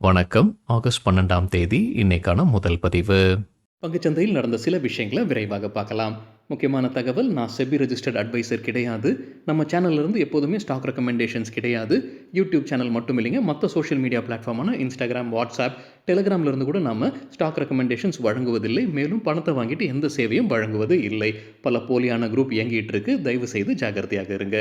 வணக்கம். ஆகஸ்ட் 12ஆம் தேதி இன்னைக்கான முதல் பதிவு. பங்குச்சந்தையில் நடந்த சில விஷயங்களை விரைவாக பார்க்கலாம். முக்கியமான தகவல், நான் செபி ரெஜிஸ்டர்ட் அட்வைசர் கிடையாது. நம்ம சேனல்ல இருந்து எப்போதுமே ஸ்டாக் ரெக்கமெண்டேஷன்ஸ் கிடையாது. யூடியூப் சேனல் மட்டும் இல்லைங்க, மற்ற சோஷியல் மீடியா பிளாட்ஃபார்மான இன்ஸ்டாகிராம், வாட்ஸ்அப், டெலிகிராம்ல இருந்து கூட நம்ம ஸ்டாக் ரெக்கமெண்டேஷன்ஸ் வழங்குவதில்லை. மேலும் பணத்தை வாங்கிட்டு எந்த சேவையும் வழங்குவது இல்லை. பல போலியான குரூப் இயங்கிட்டு இருக்கு. தயவு செய்து ஜாகிரதையாக இருங்க.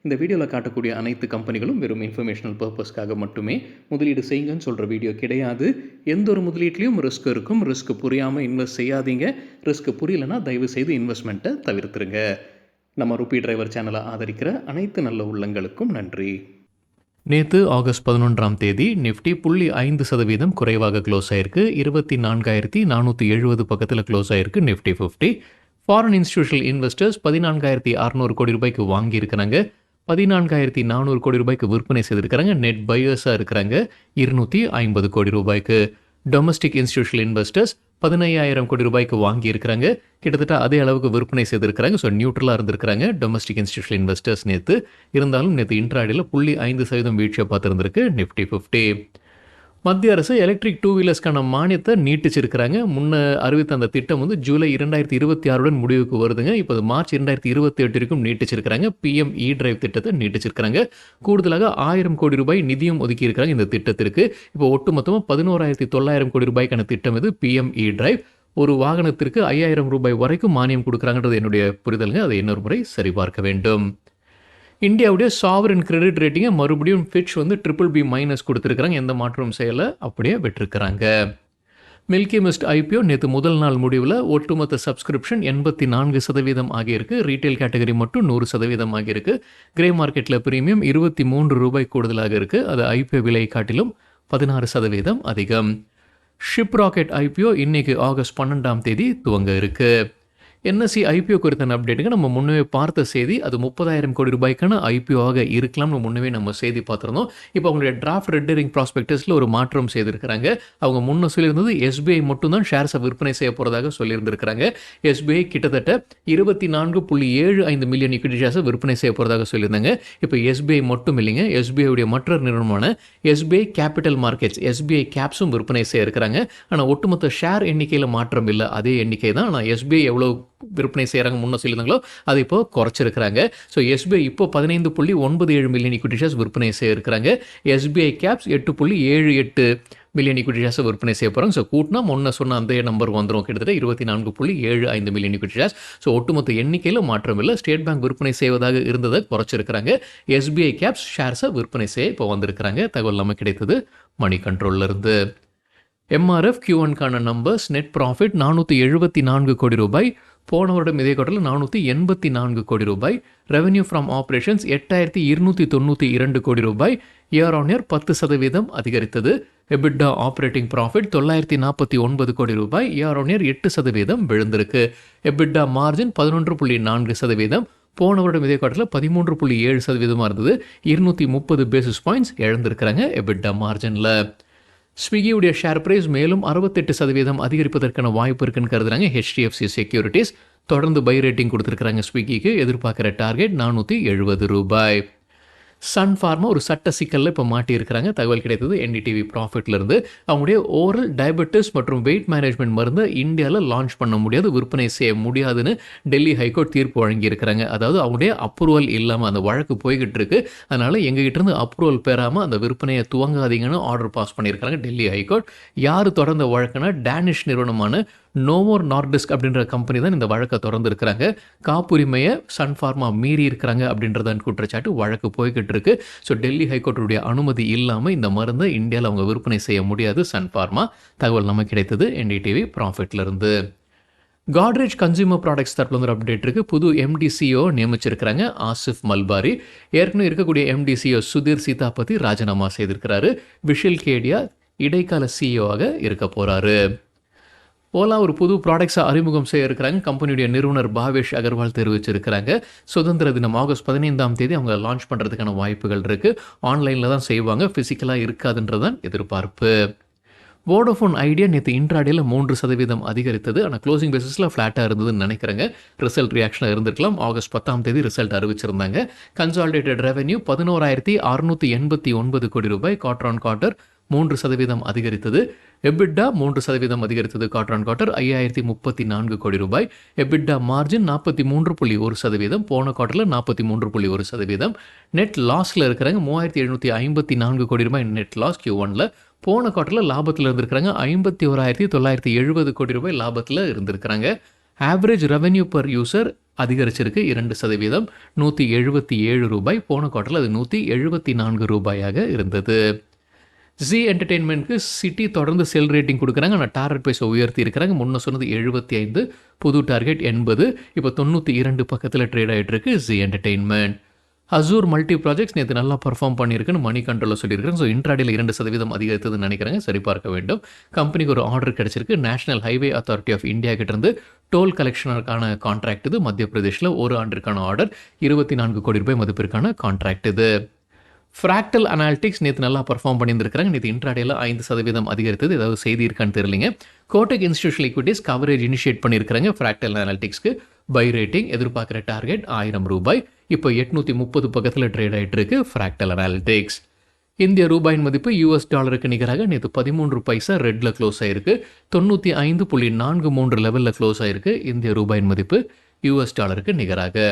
இந்த வீடியோவில் காட்டக்கூடிய அனைத்து கம்பெனிகளும் வெறும் இன்ஃபர்மேஷனல் பர்பஸ்க்காக மட்டுமே முதலீடு செய்யுங்கன்னு சொல்கிற வீடியோ கிடையாது. எந்த ஒரு முதலீட்லையும் ரிஸ்க் இருக்கும். ரிஸ்க் புரியாமல் இன்வெஸ்ட் செய்யாதீங்க. ரிஸ்க் புரியலனா தயவு செய்து இன்வெஸ்ட்மெண்ட்டை தவிர்த்துருங்க. நம்ம ருபி டிரைவர் சேனலை ஆதரிக்கிற அனைத்து நல்ல உள்ளங்களுக்கும் நன்றி. நேற்று ஆகஸ்ட் 11ஆம் தேதி நிஃப்டி 0.5% குறைவாக க்ளோஸ் ஆயிருக்கு. 24,470 பக்கத்தில் க்ளோஸ் ஆயிருக்கு நிஃப்டி 50. ஃபாரின் இன்ஸ்டிடியூஷனல் இன்வெஸ்டர்ஸ் 14,600 கோடி ரூபாய்க்கு வாங்கியிருக்கிறாங்க. 14,400 கோடி ரூபாய்க்கு விற்பனை செய்திருக்கிறாங்க. நெட் பையர்ஸாக இருக்கிறாங்க 250 கோடி ரூபாய்க்கு. டொமஸ்டிக் இன்ஸ்டிடியூஷனல் இன்வெஸ்டர்ஸ் 15,000 கோடி ரூபாய்க்கு வாங்கியிருக்கிறாங்க. கிட்டத்தட்ட அதே அளவுக்கு விற்பனை செய்திருக்கிறாங்க. ஸோ நியூட்ரலாக இருந்திருக்கிறாங்க டொமஸ்டிக் இன்ஸ்டிடியூஷனல் இன்வெஸ்டர்ஸ் நேற்று. இருந்தாலும் நேற்று இன்ட்ராடேல 0.5% வீழ்ச்சியை பார்த்துருந்துருக்கு நிஃப்டி 50. மத்திய அரசு எலக்ட்ரிக் 2 வீலர்ஸ்க்கான மானியத்தை நீட்டிச்சிருக்கிறாங்க. முன்ன அறிவித்த அந்த திட்டம் வந்து ஜூலை 2026 முடிவுக்கு வருதுங்க. இப்போ அது மார்ச் 2028 வரைக்கும் நீட்டிச்சிருக்கிறாங்க. பிஎம் இ டிரைவ் திட்டத்தை நீட்டிச்சிருக்கிறாங்க. கூடுதலாக 1000 கோடி ரூபாய் நிதியும் ஒதுக்கி இருக்கிறாங்க இந்த திட்டத்திற்கு. இப்போ ஒட்டுமொத்தமாக 11,900 கோடி ரூபாய்க்கான திட்டம் இது பிஎம் இ டிரைவ். ஒரு வாகனத்திற்கு 5,000 ரூபாய் வரைக்கும் மானியம் கொடுக்குறாங்கன்றது என்னுடைய புரிதலுங்க. அதை இன்னொரு முறை சரிபார்க்க வேண்டும். இந்தியாவுடைய சாவரின் கிரெடிட் ரேட்டிங்கை மறுபடியும் ஃபிட்ச் வந்து BBB- கொடுத்துருக்குறாங்க. எந்த மாற்றமும் செய்யலை, அப்படியே விட்டுருக்குறாங்க. மில்கி மிஸ்ட் ஐபிஓ நேற்று முதல் நாள் முடிவில் ஒட்டுமொத்த சப்ஸ்கிரிப்ஷன் 84% ஆகியிருக்கு. ரீட்டைல் கேட்டகரி மட்டும் 100% ஆகியிருக்கு. கிரே மார்க்கெட்டில் பிரீமியம் 23 ரூபாய் கூடுதலாக இருக்குது. அது ஐபிஓ விலை காட்டிலும் 16% அதிகம். ஷிப் ராக்கெட் ஐபிஓ இன்னைக்கு ஆகஸ்ட் 12ஆம் தேதி துவங்க இருக்கு. என்எஸ்சி ஐபிஓ குறித்த அப்டேட்டுங்க நம்ம முன்னவே பார்த்த செய்தி. அது 30,000 கோடி ரூபாய்க்கான ஐபிஓவாக இருக்கலாம்னு முன்னவே நம்ம செய்தி பார்த்துருந்தோம். இப்போ அவங்களுடைய டிராஃப்ட் ரெட் ஹெரிங் ப்ராஸ்பெக்டஸில் ஒரு மாற்றம் செய்திருக்கிறாங்க. அவங்க முன்ன சொல்லியிருந்தது எஸ்பிஐ மட்டும்தான் ஷேர்ஸை விற்பனை செய்ய போகிறதாக சொல்லியிருந்திருக்கிறாங்க. எஸ்பிஐ கிட்டத்தட்ட 24.75 மில்லியன் ஈக்விட்டி ஷேர்ஸை விற்பனை செய்ய போகிறதாக சொல்லியிருந்தாங்க. இப்போ எஸ்பிஐ மட்டும் இல்லைங்க, எஸ்பிஐடைய மற்ற நிறுவனமான எஸ்பிஐ கேபிட்டல் மார்க்கெட்ஸ், எஸ்பிஐ கேப்ஸும் விற்பனை செய்ய இருக்கிறாங்க. ஆனால் ஒட்டுமொத்த ஷேர் எண்ணிக்கையில் மாற்றம் இல்லை, அதே எண்ணிக்கை தான். ஆனால் எஸ்பிஐ எவ்வளோ விற்பனை செய்கிறாங்க முன்ன சொல்லியிருந்தாங்களோ அதை இப்போ குறைச்சிருக்கிறாங்க. ஸோ எஸ்பிஐ இப்போ 15.97 மில்லியன் ஈக்விட்டி ஷேர்ஸ் விற்பனை செய்ய இருக்கிறாங்க. எஸ்பிஐ கேப்ஸ் 8.78 மில்லியன் ஈக்விட்டி ஷேர்ஸை விற்பனை செய்ய போகிறாங்க. ஸோ கூட்டினா முன்ன சொன்ன அந்த நம்பர் வந்துடும், கிட்டத்தட்ட 24.75 மில்லியன் ஈக்விட்டி ஷேர்ஸ். ஸோ ஒட்டுமொத்த எண்ணிக்கையில் மாற்றம் இல்லை. ஸ்டேட் பேங்க் விற்பனை செய்வதாக இருந்ததை குறைச்சிருக்கிறாங்க. எஸ்பிஐ கேப்ஸ் ஷேர்ஸை விற்பனை செய்ய இப்போ வந்திருக்கிறாங்க. தகவல் நமக்கு கிடைத்தது மணி கண்ட்ரோல்ல இருந்து. எம்ஆர்எஃப் Q1க்கான நம்பர்ஸ், நெட் ப்ராஃபிட் 474 கோடி ரூபாய், போன வருடம் இதே குவார்ட்டரில் 484 கோடி ரூபாய். ரெவென்யூ ஃப்ரம் ஆப்ரேஷன்ஸ் 8,292 கோடி ரூபாய், இயர் ஆன் இயர் 10% அதிகரித்தது. எபிட்டா ஆப்ரேட்டிங் ப்ராஃபிட் 949 கோடி ரூபாய், இயர் ஆன் இயர் 8% விழுந்திருக்கு. எபிட்டா மார்ஜின் 11.4%, போன வருடம் இதே குவார்ட்டரில் 13.7% இருந்தது. 230 பேசிஸ் பாயிண்ட்ஸ் இழந்திருக்கிறாங்க எபிட்டா மார்ஜினில். ஸ்விக்கியுடைய ஷேர் பிரைஸ் மேலும் 68% அதிகரிப்பதற்கான வாய்ப்பு இருக்குன்னு கருதுறாங்க HDFC செக்யூரிட்டிஸ். தொடர்ந்து பை ரேட்டிங் கொடுத்துருக்காங்க. ஸ்விக்கிக்கு எதிர்பார்க்குற டார்கெட் 470 ரூபாய். சன் ஃபார்மா ஒரு சட்ட சிக்கலில் இப்போ மாட்டியிருக்கிறாங்க. தகவல் கிடைத்தது NDTV ப்ராஃபிட்லேருந்து. அவங்களுடைய ஓரல் டயபெட்டிஸ் மற்றும் வெயிட் மேனேஜ்மெண்ட் மருந்து இந்தியாவில் லான்ச் பண்ண முடியாது, விற்பனை செய்ய முடியாதுன்னு டெல்லி ஹைகோர்ட் தீர்ப்பு வழங்கியிருக்கிறாங்க. அதாவது அவங்களுடைய அப்ரூவல் இல்லாமல் அந்த வழக்கு போய்கிட்டு இருக்கு. அதனால் எங்ககிட்டருந்து அப்ரூவல் பெறாமல் அந்த விற்பனையை துவங்காதீங்கன்னு ஆர்டர் பாஸ் பண்ணியிருக்கிறாங்க டெல்லி ஹைகோர்ட். யார் தொடர்ந்த வழக்குனா டேனிஷ் நிறுவனமான நோவோர் நார்டிஸ்க் அப்படின்ற கம்பெனி தான் இந்த வழக்கை தொடர்ந்து இருக்கிறாங்க. காப்புரிமையை சன் ஃபார்மா மீறி இருக்கிறாங்க அப்படின்றதான் குற்றச்சாட்டு. வழக்கு போய்கிட்டு இருக்கு. ஸோ டெல்லி ஹைகோர்ட்டுடைய அனுமதி இல்லாமல் இந்த மருந்தை இந்தியாவில் அவங்க விற்பனை செய்ய முடியாது சன் ஃபார்மா. தகவல் நமக்கு கிடைத்தது NDTV ப்ராஃபிட்லேருந்து. காட்ரேஜ் கன்சியூமர் ப்ராடக்ட்ஸ் தரப்பில் வந்து ஒரு அப்டேட் இருக்குது. புது MD/CEO நியமிச்சிருக்கிறாங்க ஆசிஃப் மல்பாரி. ஏற்கனவே இருக்கக்கூடிய MD/CEO சுதீர் சீதாபதி ராஜினாமா செய்திருக்கிறாரு. விஷில் கேடியா இடைக்கால CEO-ஆக இருக்க போகிறாரு. ஓலா ஒரு புது ப்ராடக்ட்ஸை அறிமுகம் செய்ய இருக்கிறாங்க. கம்பெனியுடைய நிறுவனர் பாவேஷ் அகர்வால் தெரிவிச்சிருக்கிறாங்க. சுதந்திர தினம் ஆகஸ்ட் 15ஆம் தேதி அவங்க லான்ச் பண்ணுறதுக்கான வாய்ப்புகள் இருக்குது. ஆன்லைனில் தான் செய்வாங்க, ஃபிசிக்கலாக இருக்காதுன்றதான் எதிர்பார்ப்பு. வோடோஃபோன் ஐடியா நேற்று இன்ட்ராடேல 3% அதிகரித்தது. ஆனால் க்ளோசிங் பேசிஸில் ஃப்ளாட்டாக இருந்ததுன்னு நினைக்கிறேங்க. ரிசல்ட் ரியாக்ஷனாக இருந்திருக்கலாம். ஆகஸ்ட் 10ஆம் தேதி ரிசல்ட் அறிவிச்சிருந்தாங்க. கன்சாலிடேட்டட் ரெவென்யூ 11,689 கோடி ரூபாய், குவார்டர் ஆன் குவார்டர் 3% அதிகரித்தது. எபிட்டா 3% அதிகரித்தது குவார்டர் ஆன் குவார்டர் 5034 கோடி ரூபாய். எபிட்டா மார்ஜின் 43.1%, போன குவார்டரில் 43.1%. நெட் லாஸில் இருக்கிறாங்க 3754 கோடி ரூபாய் நெட் லாஸ் Q1ல. போன குவார்டரில் லாபத்தில் இருந்திருக்கிறாங்க 51,970 கோடி ரூபாய் லாபத்தில் இருந்திருக்கிறாங்க. ஆவரேஜ் ரெவென்யூ பர் யூசர் அதிகரிச்சிருக்கு 2%, 177 ரூபாய். போன குவார்டரில் அது 174 ரூபாயாக இருந்தது. ஜி என்டர்டெயின்மெண்ட்க்கு சிட்டி தொடர்ந்து செல் ரேட்டிங் கொடுக்குறாங்க. ஆனால் டார்கெட் ப்ரைஸை உயர்த்தி இருக்கிறாங்க. முன்ன சொன்னது 75, புது டார்கெட் 80, இப்போ 92 பக்கத்தில் ட்ரேட் ஆகிட்டு இருக்கு ஜி என்டர்டெயின்மெண்ட். அசூர் மல்டி ப்ராஜெக்ட்ஸ் நேற்று நல்லா பர்ஃபார்ம் பண்ணியிருக்குன்னு மணி கண்ட்ரோலில் சொல்லியிருக்காங்க. ஸோ இன்ட்ராடேல 2% அதிகரித்ததுன்னு நினைக்கிறாங்க. சரிபார்க்க வேண்டும். கம்பெனிக்கு ஒரு ஆர்டர் கிடைச்சிருக்கு. National highway authority of India கிட்டேருந்து டோல் கலெக்ஷனுக்கான கான்ட்ராக்ட் இது. மத்திய பிரதேஷில் ஒரு ஆண்டிற்கான ஆர்டர் 24 கோடி ரூபாய் மதிப்பிற்கான கான்ட்ராக்ட் இது. ஃப்ராக்டல் அனாலிட்டிக்ஸ் நேற்று நல்லா பர்ஃபார்ம் பண்ணியிருந்திருக்காங்க. நேற்று இன்ட்ராடேல 5% அதிகரித்தது. ஏதாவது செய்தி இருக்கான்னு தெரியலிங்க. Kotak institutional equities coverage initiate பண்ணியிருக்காங்க. ஃப்ராக்டல் அனாலிட்டிக்ஸ்க்கு பை ரேட்டிங் எதிர்பார்க்குற டார்கெட் 1000 ரூபாய். இப்போ 830 பக்கத்தில் ட்ரேட் ஆகிட்டு இருக்கு ஃப்ராக்டல் அனாலிட்டிக்ஸ். இந்திய ரூபாயின் மதிப்பு US டாலருக்கு நிகராக நேற்று 13 பைசா ரெட்டில் க்ளோஸ் ஆயிருக்கு. 95.43 லெவலில் க்ளோஸ் ஆயிருக்கு இந்திய ரூபாயின் மதிப்பு US டாலருக்கு நிகராக.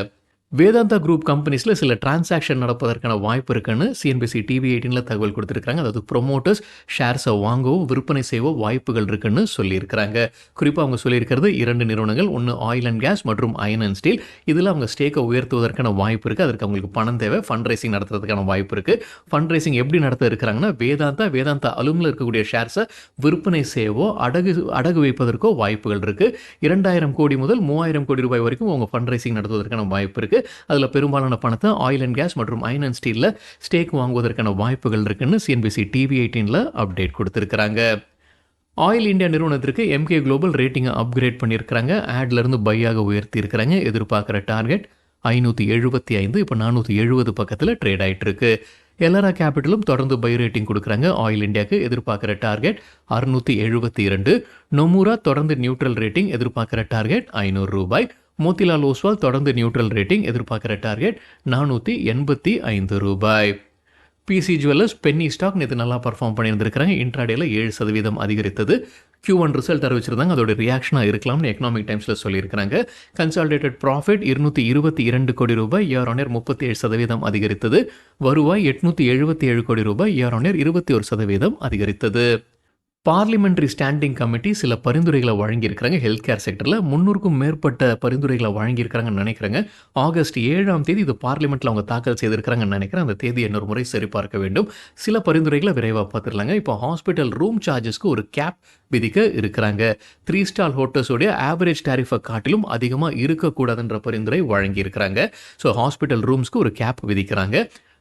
வேதாந்தா குரூப் கம்பெனிஸில் சில டிரான்சாக்ஷன் நடப்பதற்கான வாய்ப்பு இருக்குன்னு சிஎன்பிசி டிவி 18ல் தகவல் கொடுத்துருக்காங்க. அதாவது ப்ரொமோட்டர்ஸ் ஷேர்ஸை வாங்கவும் விற்பனை செய்யவும் வாய்ப்புகள் இருக்குன்னு சொல்லியிருக்கிறாங்க. குறிப்பாக அவங்க சொல்லியிருக்கிறது 2 நிறுவனங்கள், ஒன்று ஆயில் அண்ட் கேஸ் மற்றும் அயன் அண்ட் ஸ்டீல். இதில் அவங்க ஸ்டேக்கை உயர்த்துவதற்கான வாய்ப்பு இருக்குது. அதற்கு அவங்களுக்கு பணம் தேவை. ஃபண்ட் ரைசிங் நடத்துறதுக்கான வாய்ப்பு இருக்குது. ஃபண்ட் ரைசிங் எப்படி நடத்த இருக்கிறாங்கன்னா வேதாந்தா அலுமில் இருக்கக்கூடிய ஷேர்ஸை விற்பனை செய்யவோ அடகு வைப்பதற்கோ வாய்ப்புகள் இருக்குது. 2000 கோடி முதல் 3000 கோடி ரூபாய் வரைக்கும் அவங்க ஃபண்ட் ரைசிங் நடத்துவதற்கான வாய்ப்பு இருக்குது. அதில் பெரும்பாலான பணத்தை ஆயில் அண்ட் கேஸ் மற்றும் அயன் அண்ட் ஸ்டீலில் ஸ்டேக் வாங்குவதற்கான வாய்ப்புகள் இருக்குன்னு சிஎன்பிசி டிவி 18ல் அப்டேட் கொடுத்துருக்குறாங்க. ஆயில் இந்தியா நிறுவனத்திற்கு எம்கே குளோபல் ரேட்டிங்கை அப்கிரேட் பண்ணியிருக்கிறாங்க. ஆட்லேருந்து பையாக உயர்த்தி இருக்கிறாங்க. எதிர்பார்க்குற டார்கெட் 575, இப்போ 470 பக்கத்தில் ட்ரேட் ஆகிட்டு இருக்கு. எலரா கேபிட்டலும் தொடர்ந்து பை ரேட்டிங் கொடுக்குறாங்க. ஆயில் இந்தியாவுக்கு எதிர்பார்க்குற டார்கெட் 672. நொமுரா தொடர்ந்து நியூட்ரல் ரேட்டிங், எதிர்பார்க்குற டார்கெட் 500 ரூபாய். மோத்திலால் ஓஸ்வால் தொடர்ந்து நியூட்ரல் ரேட்டிங், எதிர்பார்க்குற டார்கெட் 485 ரூபாய். பிசி ஜுவல்லர்ஸ் பென்னி ஸ்டாக் நேற்று நல்லா பர்ஃபார்ம் பண்ணியிருந்திருக்கிறாங்க. இன்ட்ராடேல 7% அதிகரித்தது. Q1 result அறிவிச்சிருந்தாங்க. அதோட ரியாக்ஷனாக இருக்கலாம்னு எக்கனாமிக் டைம்ஸில் சொல்லியிருக்கிறாங்க. கன்சாலிடேட்டட் ப்ராஃபிட் 222 கோடி ரூபாய், இயர் ஆன் இயர் 37% அதிகரித்தது. வருவாய் 877 கோடி ரூபாய், இயர் ஆன் இயர் 21% அதிகரித்தது. பார்லிமெண்ட்ரி ஸ்டாண்டிங் கமிட்டி சில பரிந்துரைகளை வழங்கியிருக்கிறாங்க. ஹெல்த் கேர் செக்டரில் 300க்கும் மேற்பட்ட பரிந்துரைகளை வழங்கியிருக்கிறாங்கன்னு நினைக்கிறேங்க. ஆகஸ்ட் 7ஆம் தேதி இது பார்லிமெண்ட்டில் அவங்க தாக்கல் செய்திருக்கிறாங்கன்னு நினைக்கிறேன். அந்த தேதி இன்னொரு முறை சரிபார்க்க வேண்டும். சில பரிந்துரைகளை விரைவாக பார்த்துடலாங்க. இப்போ ஹாஸ்பிட்டல் ரூம் சார்ஜஸ்க்கு ஒரு கேப் விதிக்க இருக்கிறாங்க. 3 ஸ்டார் ஹோட்டல்ஸோடைய ஆவரேஜ் டேரிஃபை காட்டிலும் அதிகமாக இருக்கக்கூடாதுன்ற பரிந்துரை வழங்கியிருக்கிறாங்க. ஸோ ஹாஸ்பிட்டல் ரூம்ஸ்க்கு ஒரு கேப் விதிக்கிறாங்க.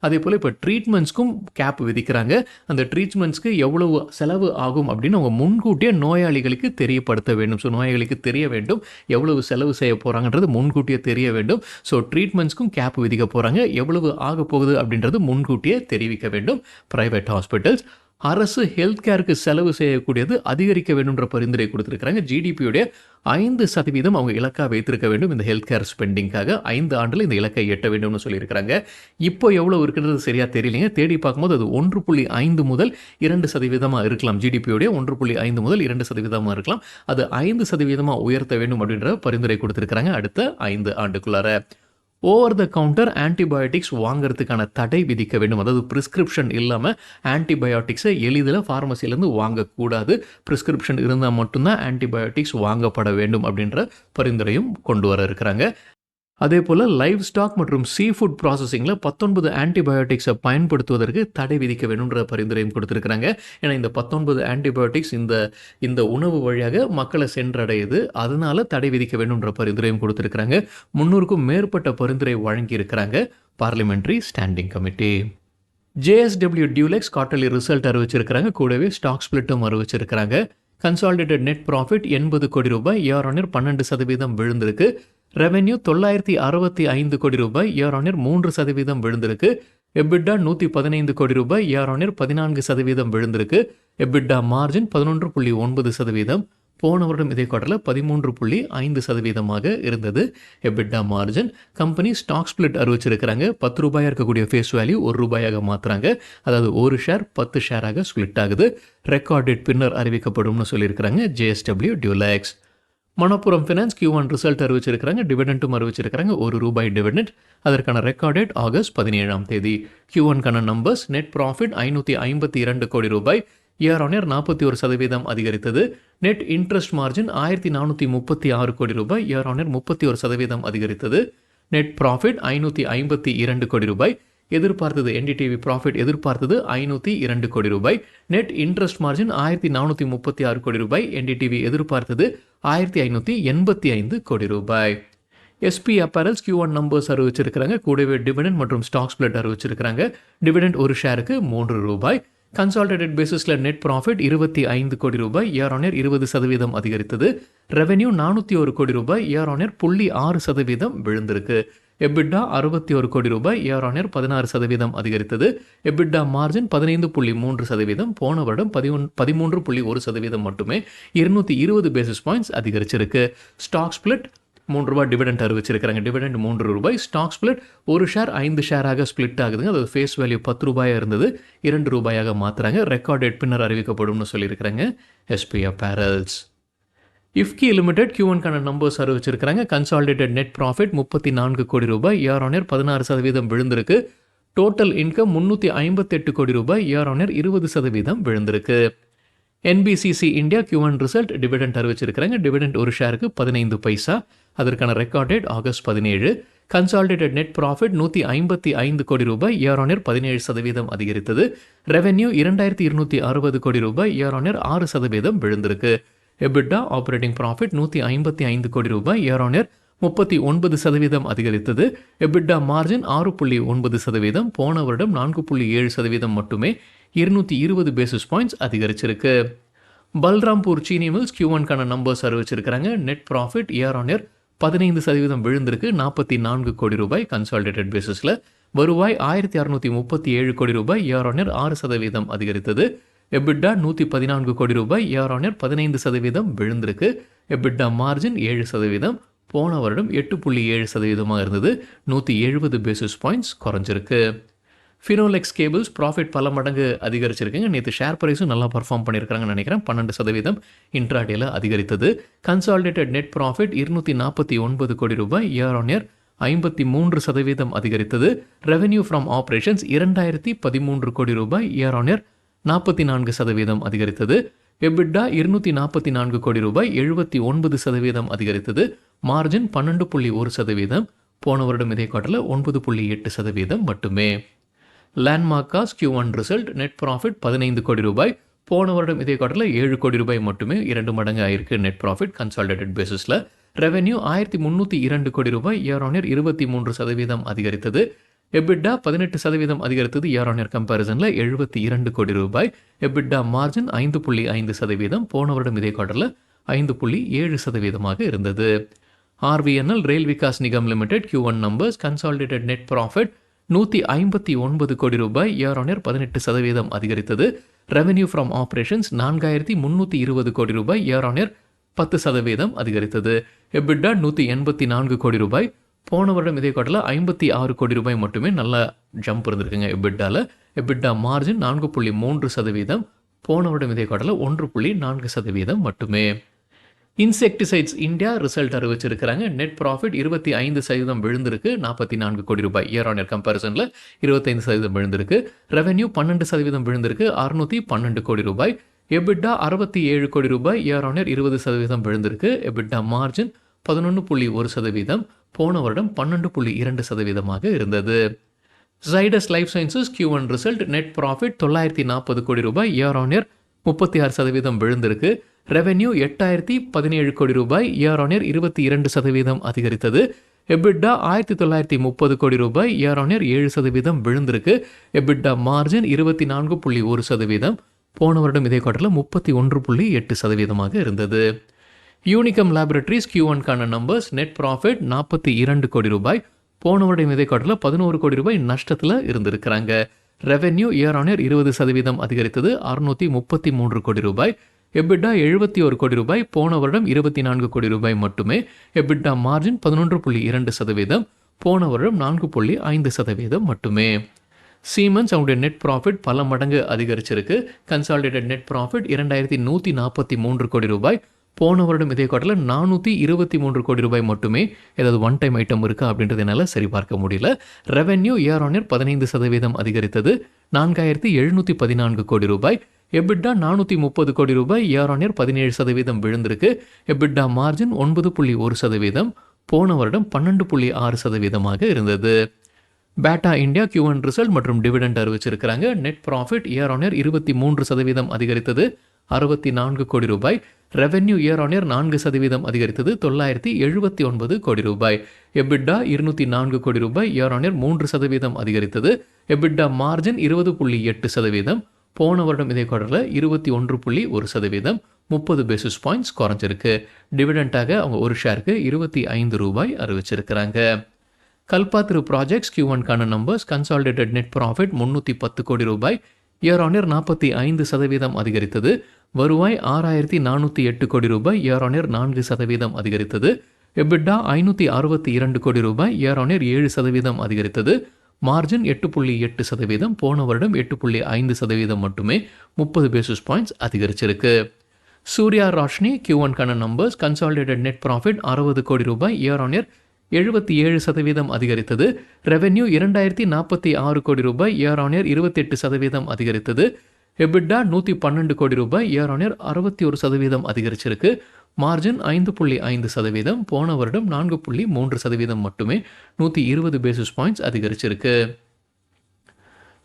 அதே போல் இப்போ ட்ரீட்மெண்ட்ஸ்க்கும் கேப் விதிக்கிறாங்க. அந்த ட்ரீட்மெண்ட்ஸ்க்கு எவ்வளவு செலவு ஆகும் அப்படின்னு அவங்க முன்கூட்டியே நோயாளிகளுக்கு தெரியப்படுத்த வேண்டும். ஸோ நோயாளிகளுக்கு தெரிய வேண்டும் எவ்வளவு செலவு செய்ய போகிறாங்கன்றது முன்கூட்டியே தெரிய வேண்டும். ஸோ ட்ரீட்மெண்ட்ஸ்க்கும் கேப் விதிக்க போகிறாங்க. எவ்வளவு ஆக போகுது அப்படின்றது முன்கூட்டியே தெரிவிக்க வேண்டும். ப்ரைவேட் ஹாஸ்பிட்டல்ஸ் அரசு ஹெல்த் கேருக்கு செலவு செய்யக்கூடியது அதிகரிக்க வேண்டும்ன்ற பரிந்துரை கொடுத்துருக்காங்க. ஜிடிபியோடைய 5% அவங்க இலக்காக வைத்திருக்க வேண்டும் இந்த ஹெல்த் கேர் ஸ்பெண்டிங்காக. 5 ஆண்டில் இந்த இலக்கை எட்ட வேண்டும்னு சொல்லியிருக்கிறாங்க. இப்போ எவ்வளோ இருக்குன்றது சரியாக தெரியலைங்க. தேடி பார்க்கும்போது அது 1.5 முதல் 2% இருக்கலாம். ஜிடிபியோடைய 1.5 முதல் 2% இருக்கலாம். அது 5% உயர்த்த வேண்டும் அப்படின்ற பரிந்துரை கொடுத்துருக்காங்க அடுத்த 5 ஆண்டுக்குள்ளார. ஓவர் த கவுண்டர் ஆன்டிபயோட்டிக்ஸ் வாங்கிறதுக்கான தடை விதிக்க வேண்டும். அதாவது ப்ரிஸ்கிரிப்ஷன் இல்லாமல் ஆன்டிபயோட்டிக்ஸை எளிதில் ஃபார்மசிலேருந்து வாங்கக்கூடாது. ப்ரிஸ்கிரிப்ஷன் இருந்தால் மட்டும்தான் ஆன்டிபயோட்டிக்ஸ் வாங்கப்பட வேண்டும் அப்படின்ற பரிந்துரையும் கொண்டு வர இருக்கிறாங்க. அதே போல் லைவ் ஸ்டாக் மற்றும் சீ ஃபுட் ப்ராசஸிங்கில் 19 ஆன்டிபயோட்டிக்ஸை பயன்படுத்துவதற்கு தடை விதிக்க வேணுன்ற பரிந்துரையும் கொடுத்துருக்குறாங்க. ஏன்னா இந்த 19 ஆன்டிபயோட்டிக்ஸ் இந்த உணவு வழியாக மக்களை சென்றடையுது. அதனால தடை விதிக்க வேணுன்ற பரிந்துரையும் கொடுத்துருக்குறாங்க. 300க்கும் மேற்பட்ட பரிந்துரை வழங்கியிருக்கிறாங்க parliamentary standing committee. JSW Dulux quarterly result அறிவிச்சிருக்கிறாங்க. கூடவே ஸ்டாக் ஸ்பிளிட்டும் அறிவிச்சிருக்கிறாங்க. கன்சாலிடேட்டட் நெட் ப்ராஃபிட் 80 கோடி ரூபாய், இயர் ஆன் இயர் 12% விழுந்திருக்கு. ரெவென்யூ 965 கோடி ரூபாய், இயர் ஆன் இயர் 3% விழுந்திருக்கு. எபிட்டா 115 கோடி ரூபாய், இயர் ஆன் இயர் 14% விழுந்திருக்கு. எபிட்டா மார்ஜின் 11.9%, போன வருடம் இதே குவார்ட்டரில் 13.5% இருந்தது. EBITDA margin company stock split அறிவிச்சிருக்கிறாங்க. 10 ரூபாயாக இருக்கக்கூடிய ஃபேஸ் வேல்யூ 1 ரூபாயாக மாற்றுறாங்க. அதாவது ஒரு ஷேர் 10 ஷேராக ஸ்பிளிட் ஆகுது. ரெக்கார்ட் டேட் பின்னர் அறிவிக்கப்படும்னு சொல்லியிருக்கிறாங்க JSW Dulux. Manappuram finance Q1 result அறிவிச்சிருக்கிறாங்க. டிவிடெண்டும் அறிவிச்சிருக்கிறாங்க. ₹1 டிவிடெண்ட். அதற்கான ரெக்கார்ட் டேட் ஆகஸ்ட் 17 Q1 கான நம்பர்ஸ் நெட் ப்ராஃபிட் ₹552 கோடி, இயர் ஆன் இயர் 41% அதிகரித்தது. நெட் இன்ட்ரெஸ்ட் மார்ஜின் ₹1436 கோடி, இயர் ஆன் இயர் 31% அதிகரித்தது. நெட் ப்ராஃபிட் ₹552 கோடி. எதிர்பார்த்தது NDTV ப்ராஃபிட் எதிர்பார்த்தது ₹502 கோடி. நெட் இன்ட்ரெஸ்ட் மார்ஜின் ₹1436 கோடி. NDTV எதிர்பார்த்தது ₹1585 கோடி. SP அப்பரல்ஸ் Q1 நம்பர்ஸ் அறிவிச்சிருக்கிறாங்க. கூடவே டிவிடெண்ட் மற்றும் ஸ்டாக் ஸ்பிளிட் அறிவிச்சிருக்கிறாங்க. டிவிடெண்ட் ஒரு ஷேருக்கு ₹3. கன்சாலிடேட்டட் பேசிஸில் நெட் ப்ராஃபிட் ₹25 கோடி, இயர் ஆன் இயர் 20% அதிகரித்தது. ரெவென்யூ ₹401 கோடி, இயர் ஆன் இயர் 0.6% விழுந்திருக்கு. எபிட்டா ₹61 கோடி, இயர் ஆன் இயர் 16% அதிகரித்தது. எபிட்டா மார்ஜின் 15.3%, போன வருடம் 13.1% மட்டுமே, 220 பேசிஸ் பாயிண்ட்ஸ் அதிகரிச்சிருக்கு. ஸ்டாக் ஸ்பிளிட் ₹3 டிவிடெண்ட் அறிவிச்சிருக்கிறாங்க. டிவிடெண்ட் ₹3. ஸ்டாக் ஸ்பிளிட் ஒரு ஷேர் 5 ஷேராக ஸ்பிளிட் ஆகுதுங்க. அதாவது ஃபேஸ் வேல்யூ ₹10 இருந்தது, ₹2 மாற்றுறாங்க. ரெக்கார்ட் டேட் பின்னர் அறிவிக்கப்படும்னு சொல்லியிருக்கிறாங்க SP அப்பரல்ஸ். இஃப்கி லிமிடெட் Q1 கான நம்பர்ஸ் அறிவிச்சிருக்கிறாங்க. கன்சாலிடேட்டட் நெட் ப்ராஃபிட் ₹34 கோடி, இயர் ஆன் இயர் 16% விழுந்திருக்கு. டோட்டல் இன்கம் ₹358 கோடி, இயர் ஆன் இயர் 20% விழுந்திருக்கு. NBCC India Q1 result dividend அறிவிச்சிருக்கிறாங்க. டிவிடெண்ட் ஒரு ஷேருக்கு 15 பைசா. அதற்கான record date August 17. Consolidated net profit ₹155 crore, year on year 17% அதிகரித்தது. ரெவென்யூ ₹2260 கோடி, இயர் ஆன் இயர் 6% விழுந்திருக்கு. EBITDA operating profit ₹155 crore, year on year 39% அதிகரித்தது. எபிட்டா மார்ஜின் 6.9%, போன வருடம் 4.7% மட்டுமே, 220 பேசிஸ் பாயிண்ட்ஸ் அதிகரிச்சிருக்கு. பல்ராம்பூர் சீனி மில்ஸ் Q1 கான நம்பர்ஸ் அறிவிச்சிருக்கிறாங்க. Net profit year on year 15% விழுந்திருக்கு. ₹44 கோடி கன்சாலிடேட்டட் பேசிஸில். வருவாய் ₹1637 கோடி, இயர் ஆன் இயர் 6% அதிகரித்தது. எபிட்டா ₹114 கோடி, இயர் ஆன் இயர் 15% விழுந்திருக்கு. எபிட்டா மார்ஜின் 7%, போன வருடம் 8.7% இருந்தது, 170 பேசிஸ் பாயிண்ட்ஸ் குறைஞ்சிருக்கு. ஃபினோலெக்ஸ் கேபிள்ஸ் ப்ராஃபிட் பல மடங்கு அதிகரிச்சிருக்குங்க. நேற்று ஷேர் ப்ரைஸும் நல்லா பர்ஃபார்ம் பண்ணியிருக்காங்கன்னு நினைக்கிறேன். 12% இன்ட்ராடேல அதிகரித்தது. கன்சாலிடேட்டட் நெட் ப்ராஃபிட் ₹249 கோடி, இயர் ஆன் இயர் 53% அதிகரித்தது. ரெவென்யூ ஃப்ரம் ஆப்ரேஷன்ஸ் ₹2013 கோடி, இயர் ஆன் இயர் 44% அதிகரித்தது. எபிட்டா ₹244 கோடி, 79% அதிகரித்தது. மார்ஜின் 12.1%, போன வருடம் இதே குவார்ட்டரில் 9.8% மட்டுமே. Landmark cars Q1 result net profit ₹15 கோடி, போன வருடம் இதே குவார்ட்டரில் ₹7 கோடி மட்டுமே, 2 மடங்கு ஆயிருக்கு நெட் ப்ராஃபிட் கன்சாலிடேட்டட் பேசிஸில். ரெவென்யூ ₹1302 கோடி, இயர் ஆன் இயர் 23% அதிகரித்தது. எபிட்டா 18% அதிகரித்தது. இயர் ஆன் இயர் கம்பேரிசனில் ₹72 கோடி. எபிட்டா மார்ஜின் 5.5%, போன வருடம் இதே குவார்ட்டரில் 5.7% இருந்தது. RVNL rail Vikas Nigam limited Q1 numbers consolidated net profit ₹159 கோடி, இயர் ஆன் இயர் 18% அதிகரித்தது. ரெவென்யூ ஃப்ரம் ஆப்ரேஷன்ஸ் ₹4320 கோடி, இயர் ஆன் இயர் 10% அதிகரித்தது. எபிட்டா ₹184 கோடி, போன வருடம் இதே குவார்ட்டரில் ₹56 கோடி மட்டுமே, நல்ல ஜம்ப் இருந்திருக்குங்க எபிட்டாவில். எபிட்டா மார்ஜின் 4.3%, போன வருடம் இதே குவார்ட்டரில் 1.4% மட்டுமே. இன்செக்டிசைட்ஸ் இந்தியா ரிசல்ட் அறிவிச்சிருக்கிறாங்க. நெட் ப்ராஃபிட் 25% விழுந்திருக்கு, ₹44 கோடி, இயர் ஆன் இயர் கம்பேரிசனில் 25% விழுந்திருக்கு. ரெவென்யூ 12% விழுந்திருக்கு, ₹612 கோடி. எபிட்டா ₹67 கோடி, இயர் ஆன் இயர் 20% விழுந்திருக்கு. எபிட்டா மார்ஜின் 11.1%, போன வருடம் 12.2% இருந்தது. Zydus life sciences Q1 result net profit ₹940 கோடி, இயர் ஆன் இயர் 36% விழுந்திருக்கு. ரெவென்யூ ₹8017 கோடி, இயர் ஆன் இயர் 22% அதிகரித்தது. எபிட்டா ₹1930 கோடி, இயர் ஆன் இயர் 7% விழுந்திருக்கு. எபிட்டா மார்ஜின் 24.1%, போன வருடம் இதே குவார்ட்டரில் 31.8% இருந்தது. யூனிகம் லேபரேட்டரிஸ் Q1 கான நம்பர்ஸ் நெட் ப்ராஃபிட் ₹42 கோடி, போன வருடம் இதே குவார்ட்டரில் ₹11 கோடி நஷ்டத்தில் இருந்திருக்கிறாங்க. ரெவென்யூ இயர் ஆன் இயர் 20% அதிகரித்தது, ₹633 கோடி. எபிட்டா 71 கோடி ரூபாய், போன வருடம் 24 கோடி ரூபாய் மட்டுமே. எபிட்டா மார்ஜின் 11.2%, போன வருடம் 4.5% மட்டுமே. சீமென்ஸ் அவங்களுடைய நெட் ப்ராஃபிட் பல மடங்கு அதிகரிச்சிருக்கு. கன்சாலிடேட்டட் நெட் ப்ராஃபிட் 2143 கோடி ரூபாய், போன வருடம் இதே குவார்ட்டரில் 423 கோடி ரூபாய் மட்டுமே. ஏதாவது ஒன் டைம் ஐட்டம் இருக்கா அப்படின்றது என்னால் சரிபார்க்க முடியல. ரெவென்யூ இயர் ஆன் இயர் 15% அதிகரித்தது, 4714 கோடி ரூபாய். எபிட்டா 430 கோடி ரூபாய், இயர் ஆன் இயர் 17% விழுந்திருக்கு. எபிட்டா மார்ஜின் 9.1%, போன வருடம் 12.6% இருந்தது. பேட்டா இந்தியா Q1 ரிசல்ட் மற்றும் டிவிடெண்ட் அறிவிச்சிருக்கிறாங்க. Net profit year on year 23% அதிகரித்தது, 64 கோடி ரூபாய். ரெவென்யூ இயர் ஆன் இயர் 4% அதிகரித்தது, 979 கோடி ரூபாய். எபிட்டா 204 கோடி ரூபாய், இயர் ஆன் இயர் 3% அதிகரித்தது. எபிட்டா மார்ஜின் 20.8%, போன வருடம் இதே குவார்ட்டரில் 21.1%, 30 பேசிஸ் பாயிண்ட்ஸ் குறைஞ்சிருக்கு. டிவிடெண்டாக அவங்க ஒரு ஷேருக்கு 25 ரூபாய் அறிவிச்சிருக்கிறாங்க. கல்பாத்திரு ப்ராஜெக்ட்ஸ் Q1க்கான numbers. Consolidated net profit 310 crore ரூபாய், இயர் ஆன் இயர் 45% அதிகரித்தது. வருவாய் 6408 கோடி ரூபாய், இயர் ஆன் இயர் 4% அதிகரித்தது. எபிட்டா 562 கோடி ரூபாய், இயர் ஆன் இயர் 7% அதிகரித்தது. மார்ஜின் 8.8%, போன வருடம் 8.5% மட்டுமே, 30 பேசிஸ் பாயிண்ட்ஸ் அதிகரிச்சிருக்கு. சூர்யா ராஷ்னி Q1க்கான numbers. Consolidated net profit 60 crore ரூபாய், இயர் ஆன் இயர் 77% அதிகரித்தது. ரெவென்யூ 2046 கோடி ரூபாய், இயர் ஆன் இயர் 28% அதிகரித்தது. எபிட்டா 112 கோடி ரூபாய், இயர் ஆன் இயர் 61% அதிகரிச்சிருக்கு. மார்ஜின் 5.5%, போன வருடம் 4.3% மட்டுமே, 120 பேசிஸ் பாயிண்ட்ஸ் அதிகரிச்சிருக்கு.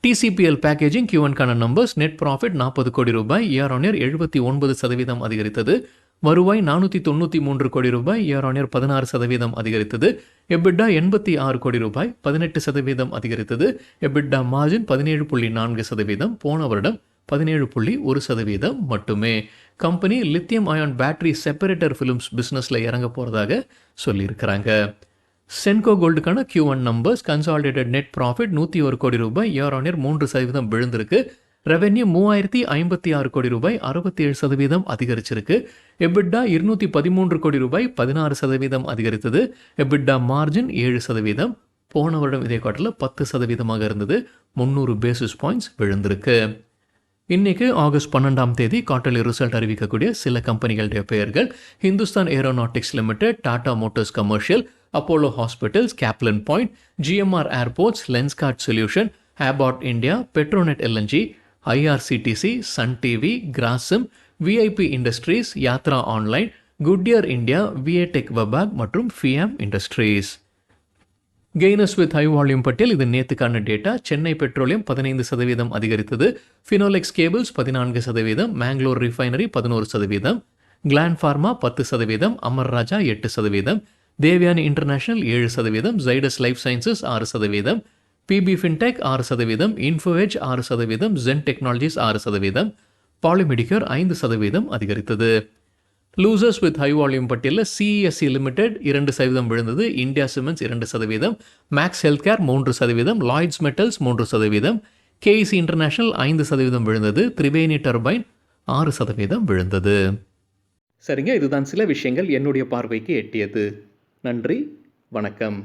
TCPL பேக்கேஜிங் Q1க்கான நம்பர்ஸ். நெட் ப்ராஃபிட் 40 கோடி ரூபாய், இயர் ஆன் இயர் 79% அதிகரித்தது. வருவாய் 493 கோடி ரூபாய், இயர் ஆன் இயர் 16% அதிகரித்தது. எபிட்டா 86 கோடி ரூபாய், 18% அதிகரித்தது. எபிட்டா மார்ஜின் 17.4%, போன வருடம் 17.1% மட்டுமே. Company lithium ion battery separator films பிஸ்னஸில் இறங்க போகிறதாக சொல்லியிருக்கிறாங்க. சென்கோ கோல்டுக்கான Q1 numbers. Consolidated net profit 101 கோடி ரூபாய், இயர் ஆன் இயர் 3% விழுந்திருக்கு. ரெவென்யூ 3056 கோடி ரூபாய், 67% அதிகரிச்சிருக்கு. எபிட்டா 213 கோடி ரூபாய், 16% அதிகரித்தது. எபிட்டா மார்ஜின் 7%, போன வருடம் இதே குவார்ட்டரில் 10% இருந்தது, 300 பேசிஸ் பாயிண்ட்ஸ் விழுந்திருக்கு. இன்னைக்கு ஆகஸ்ட் 12ஆம் தேதி குவார்ட்டர்லி ரிசல்ட் அறிவிக்கக்கூடிய சில கம்பெனிகளுடைய பெயர்கள்: Hindustan aeronautics limited, Tata motors commercial, Apollo hospitals, Caplin point, GMR airports, Lenskart solution, Abbott India, Petronet LNG, IRCTC, Sun TV, Grasim, VIP industries, Yatra online, Goodyear India, VA Tech Wabag மற்றும் Fiem industries. Gainers with high volume பட்டியல். இது நேத்துக்கான data. Chennai petroleum 15% அதிகரித்தது. Finolex cables 14%, Mangalore refinery 11%, Gland pharma 10%, Amara Raja 8%, Devyani international 7%, Zydus life sciences 6%, PB fintech 6%, இன்ஃபோவேஜ் 6%, Zen technologies 6%, Polymedicure 5% அதிகரித்தது. Losers with high volume பட்டியலில் CESC limited 2% விழுந்தது. India cements 2%, max health care 3%, Lloyds metals 3%, KEC international 5% விழுந்தது. Triveni turbine 6% விழுந்தது. சரிங்க, இதுதான் சில விஷயங்கள் என்னுடைய பார்வைக்கு எட்டியது. நன்றி, வணக்கம்.